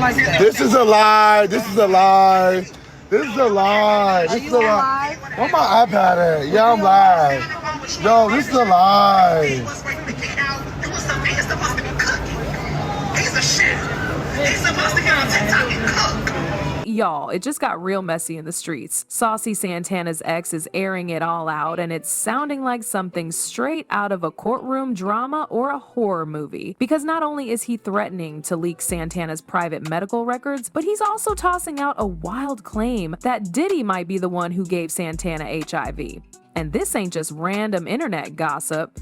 like that. This is a lie. This is a lie. This is a lie. This is a lie. Where my iPad at? Yeah, I'm live. Yo, this is a lie. He's a shit. He's supposed to get on TikTok and cook. Y'all, it just got real messy in the streets. Saucy Santana's ex is airing it all out, and it's sounding like something straight out of a courtroom drama or a horror movie. Because not only is he threatening to leak Santana's private medical records, but he's also tossing out a wild claim that Diddy might be the one who gave Santana HIV. And this ain't just random internet gossip.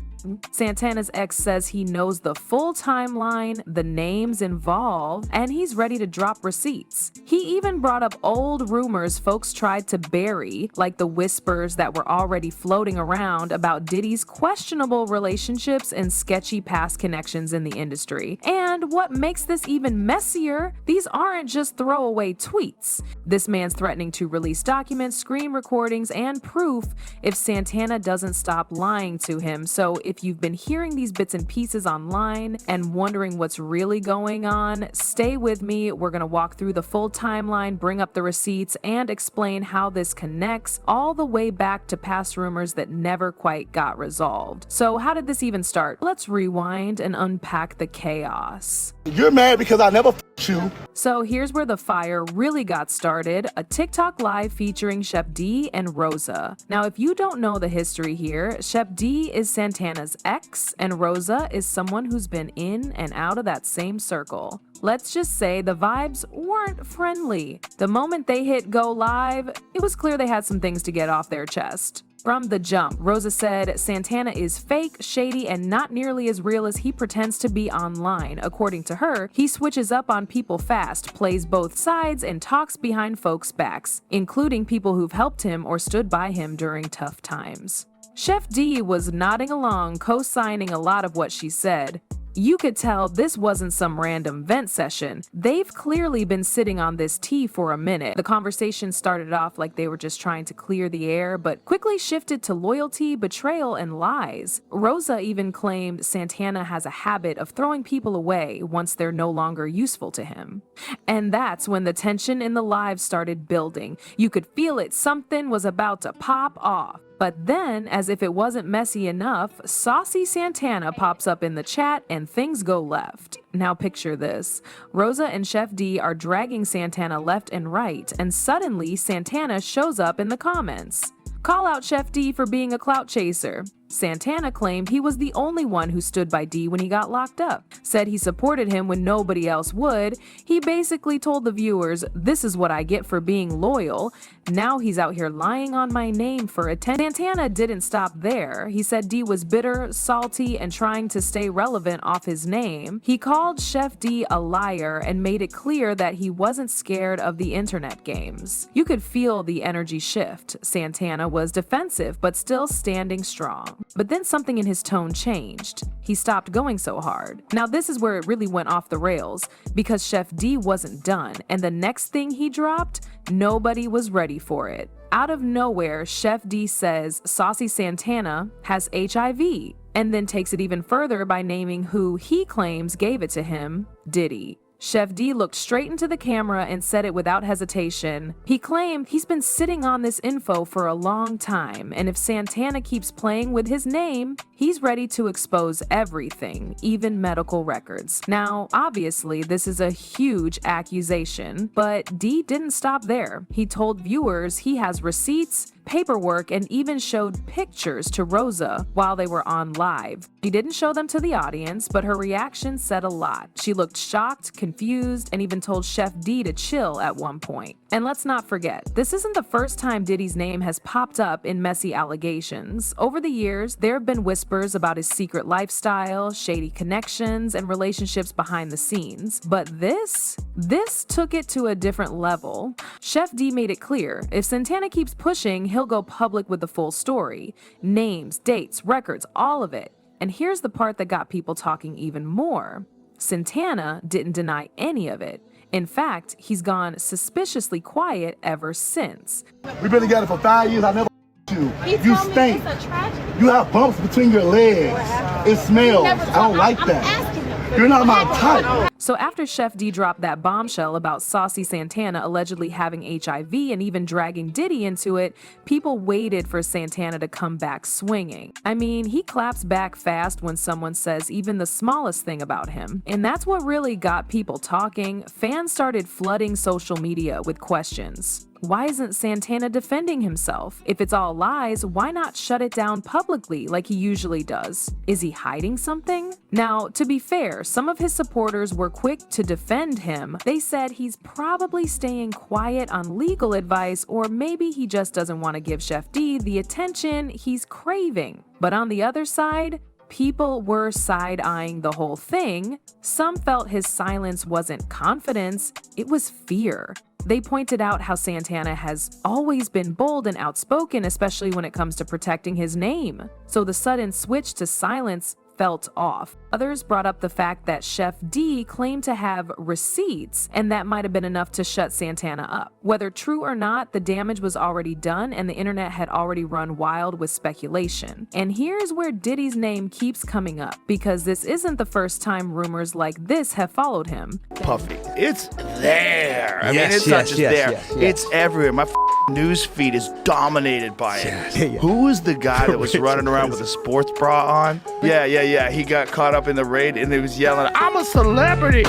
Santana's ex says he knows the full timeline, the names involved, and he's ready to drop receipts. He even brought up old rumors folks tried to bury, like the whispers that were already floating around about Diddy's questionable relationships and sketchy past connections in the industry. And what makes this even messier, these aren't just throwaway tweets. This man's threatening to release documents, screen recordings, and proof if Santana doesn't stop lying to him. So if you've been hearing these bits and pieces online and wondering what's really going on, stay with me. We're going to walk through the full timeline, bring up the receipts, and explain how this connects all the way back to past rumors that never quite got resolved. So how did this even start? Let's rewind and unpack the chaos. You're mad because I never f***ed you. So here's where the fire really got started, a TikTok live featuring Chef D and Rosa. Now, if you don't know the history here, Chef D is Santana's ex, and Rosa is someone who's been in and out of that same circle. Let's just say the vibes weren't friendly. The moment they hit go live, it was clear they had some things to get off their chest. From the jump, Rosa said Santana is fake, shady, and not nearly as real as he pretends to be online. According to her, he switches up on people fast, plays both sides, and talks behind folks' backs, including people who've helped him or stood by him during tough times. Chef D was nodding along, co-signing a lot of what she said. You could tell this wasn't some random vent session. They've clearly been sitting on this tea for a minute. The conversation started off like they were just trying to clear the air, but quickly shifted to loyalty, betrayal, and lies. Rosa even claimed Santana has a habit of throwing people away once they're no longer useful to him. And that's when the tension in the live started building. You could feel it. Something was about to pop off. But then, as if it wasn't messy enough, Saucy Santana pops up in the chat and things go left. Now picture this. Rosa and Chef D are dragging Santana left and right, and suddenly Santana shows up in the comments. Call out Chef D for being a clout chaser. Santana claimed he was the only one who stood by D when he got locked up, said he supported him when nobody else would. He basically told the viewers, this is what I get for being loyal. Now he's out here lying on my name for attention. Santana didn't stop there. He said D was bitter, salty, and trying to stay relevant off his name. He called Chef D a liar and made it clear that he wasn't scared of the internet games. You could feel the energy shift. Santana was defensive, but still standing strong. But then something in his tone changed. He stopped going so hard. Now this is where it really went off the rails, because Chef D wasn't done, and the next thing he dropped, nobody was ready for it. Out of nowhere, Chef D says Saucy Santana has HIV, and then takes it even further by naming who he claims gave it to him, Diddy. Chef D looked straight into the camera and said it without hesitation. He claimed he's been sitting on this info for a long time, and if Santana keeps playing with his name, he's ready to expose everything, even medical records. Now, obviously, this is a huge accusation, but D didn't stop there. He told viewers he has receipts, paperwork, and even showed pictures to Rosa while they were on live. He didn't show them to the audience, but her reaction said a lot. She looked shocked, confused, and even told Chef D to chill at one point. And let's not forget, this isn't the first time Diddy's name has popped up in messy allegations. Over the years, there have been whispers about his secret lifestyle, shady connections, and relationships behind the scenes. But this took it to a different level. Chef D made it clear, if Santana keeps pushing, he'll go public with the full story. Names, dates, records, all of it. And here's the part that got people talking even more. Santana didn't deny any of it. In fact, he's gone suspiciously quiet ever since. We've been together for 5 years. I never you. You stink. It's a tragedy. You have bumps between your legs. It smells. I don't like that. I'm asking him. You're not my type. So after Chef D dropped that bombshell about Saucy Santana allegedly having HIV and even dragging Diddy into it, people waited for Santana to come back swinging. I mean, he claps back fast when someone says even the smallest thing about him. And that's what really got people talking. Fans started flooding social media with questions. Why isn't Santana defending himself? If it's all lies, why not shut it down publicly like he usually does? Is he hiding something? Now, to be fair, some of his supporters were quick to defend him. They said he's probably staying quiet on legal advice, or maybe he just doesn't want to give Chef D the attention he's craving. But on the other side, people were side-eyeing the whole thing. Some felt his silence wasn't confidence, it was fear. They pointed out how Santana has always been bold and outspoken, especially when it comes to protecting his name. So the sudden switch to silence felt off. Others brought up the fact that Chef D claimed to have receipts, and that might have been enough to shut Santana up. Whether true or not, the damage was already done and the internet had already run wild with speculation. And here's where Diddy's name keeps coming up, because this isn't the first time rumors like this have followed him. Puffy, it's there. I mean, it's not just there. It's everywhere. My news feed is dominated by it. Who was the guy that was running around with a sports bra on? Yeah. He got caught up in the raid and he was yelling, "I'm a celebrity!"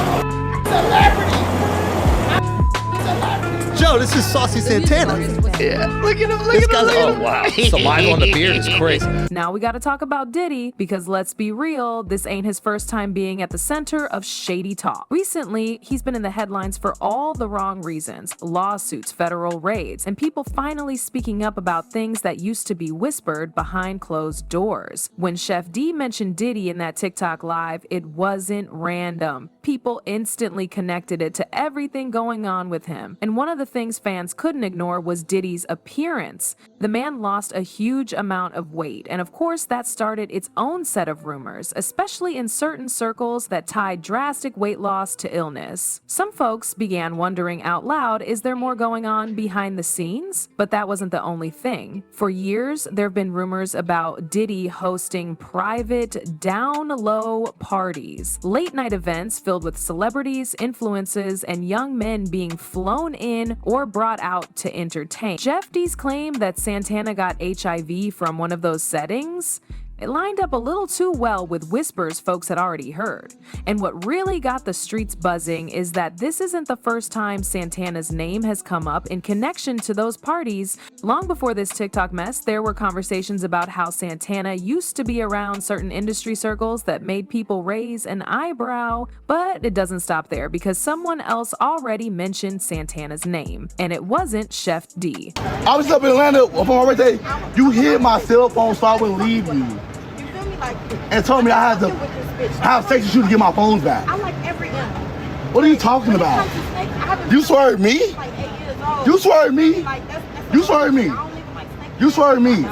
Joe, this is Saucy Santana. Yeah, look at him, Oh, wow. Saliva on the beard is crazy. Now we gotta talk about Diddy, because let's be real, this ain't his first time being at the center of shady talk. Recently, he's been in the headlines for all the wrong reasons: lawsuits, federal raids, and people finally speaking up about things that used to be whispered behind closed doors. When Chef D mentioned Diddy in that TikTok live, it wasn't random. People instantly connected it to everything going on with him. And one of the things fans couldn't ignore was Diddy's appearance. The man lost a huge amount of weight, and of course that started its own set of rumors, especially in certain circles that tied drastic weight loss to illness. Some folks began wondering out loud, is there more going on behind the scenes? But that wasn't the only thing. For years, there have been rumors about Diddy hosting private, down-low parties, late-night events filled with celebrities, influences, and young men being flown in or brought out to entertain. Chef D's claim that Santana got HIV from one of those settings, it lined up a little too well with whispers folks had already heard. And what really got the streets buzzing is that this isn't the first time Santana's name has come up in connection to those parties. Long before this TikTok mess, there were conversations about how Santana used to be around certain industry circles that made people raise an eyebrow. But it doesn't stop there, because someone else already mentioned Santana's name, and it wasn't Chef D. I was up in Atlanta on my birthday. You hid my cell phone so I wouldn't leave you. And told me I had to have sex with you to get my phones back. I like every gun. What are you talking about? You swear me? You swear me? You swear me? You swear me?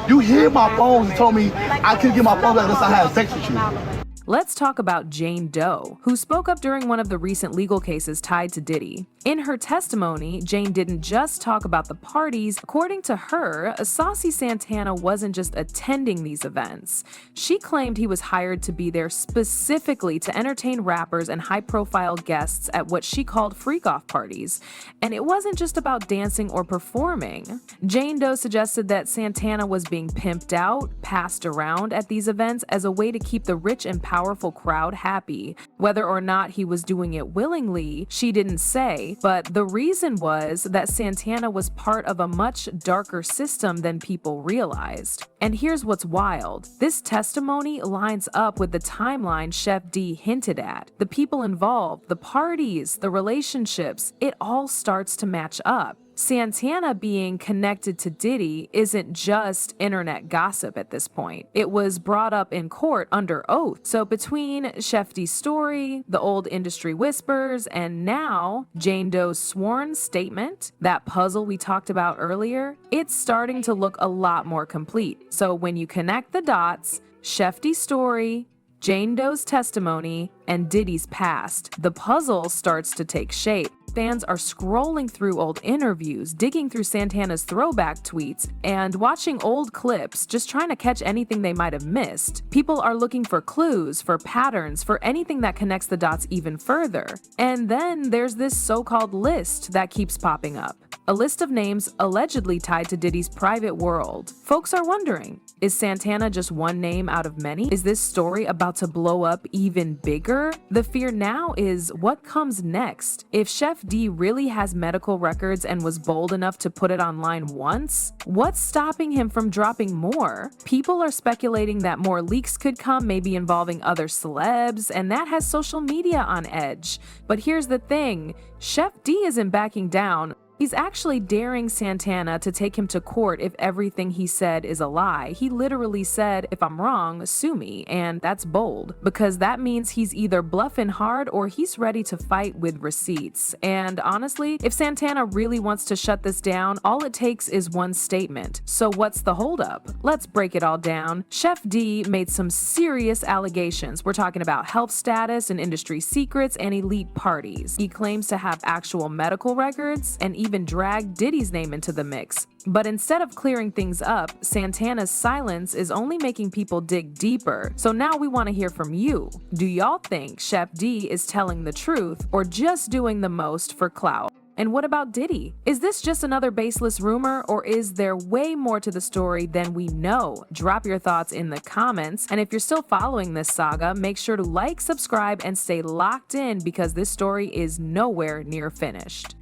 You hid my phones and told me I couldn't get my phone back unless I had sex with you. Let's talk about Jane Doe, who spoke up during one of the recent legal cases tied to Diddy. In her testimony, Jane didn't just talk about the parties. According to her, Saucy Santana wasn't just attending these events. She claimed he was hired to be there specifically to entertain rappers and high-profile guests at what she called freak-off parties. And it wasn't just about dancing or performing. Jane Doe suggested that Santana was being pimped out, passed around at these events as a way to keep the rich and powerful crowd happy. Whether or not he was doing it willingly, she didn't say, but the reason was that Santana was part of a much darker system than people realized. And here's what's wild. This testimony lines up with the timeline Chef D hinted at. The people involved, the parties, the relationships, it all starts to match up. Santana being connected to Diddy isn't just internet gossip at this point. It was brought up in court under oath. So between Chef D's story, the old industry whispers, and now Jane Doe's sworn statement, that puzzle we talked about earlier, it's starting to look a lot more complete. So when you connect the dots, Chef D's story, Jane Doe's testimony, and Diddy's past. The puzzle starts to take shape. Fans are scrolling through old interviews, digging through Santana's throwback tweets, and watching old clips, just trying to catch anything they might have missed. People are looking for clues, for patterns, for anything that connects the dots even further. And then there's this so-called list that keeps popping up. A list of names allegedly tied to Diddy's private world. Folks are wondering, is Santana just one name out of many? Is this story about to blow up even bigger? The fear now is what comes next. If Chef D really has medical records and was bold enough to put it online once, what's stopping him from dropping more? People are speculating that more leaks could come, maybe involving other celebs, and that has social media on edge. But here's the thing, Chef D isn't backing down. He's actually daring Santana to take him to court if everything he said is a lie. He literally said, if I'm wrong, sue me, and that's bold, because that means he's either bluffing hard or he's ready to fight with receipts. And honestly, if Santana really wants to shut this down, all it takes is one statement. So what's the holdup? Let's break it all down. Chef D made some serious allegations. We're talking about health status and industry secrets and elite parties. He claims to have actual medical records and even dragged Diddy's name into the mix. But instead of clearing things up, Santana's silence is only making people dig deeper. So now we want to hear from you. Do y'all think Chef D is telling the truth or just doing the most for clout? And what about Diddy? Is this just another baseless rumor, or is there way more to the story than we know? Drop your thoughts in the comments, and if you're still following this saga, make sure to like, subscribe, and stay locked in because this story is nowhere near finished.